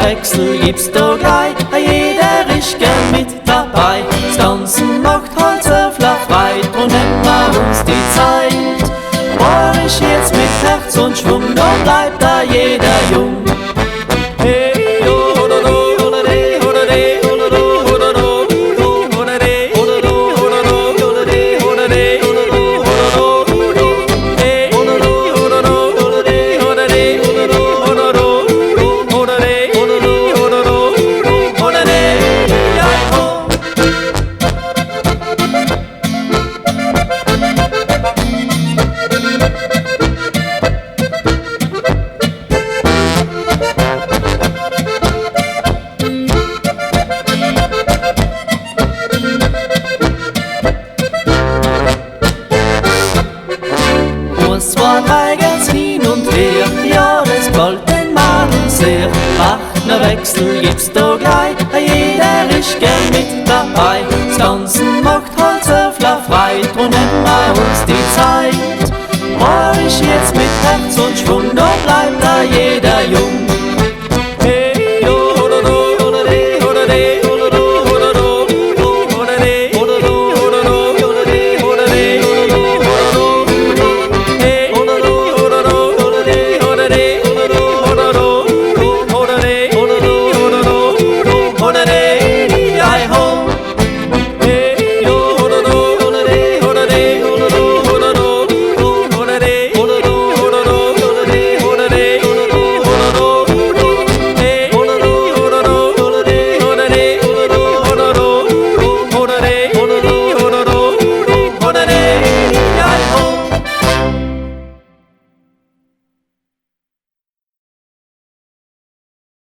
Wechsel gibt's da gleich, jeder ist gern mit dabei. Das Ganze macht halt so viel Freude und nimmt man uns die Zeit. War ich jetzt mit Herz und Schwung, da bleibt da jeder jung. Hey, oh, oder do, oder de, oder de, oder do, oder do, oder de, oder do, oder do, oder de, oder de, oder do, oder do, hey, oder do, oder do, oder de, oder de, oder do, oder do, oder de. Zwei, drei geht's hin und her, ja, das gefällt den Mann sehr. Macht ne Wechsel gibt's da gleich, jeder ist gern mit dabei. Das Ganze macht halt so viel Freude und nimmt man uns die Zeit. War ich jetzt mit Herz und Schwung, da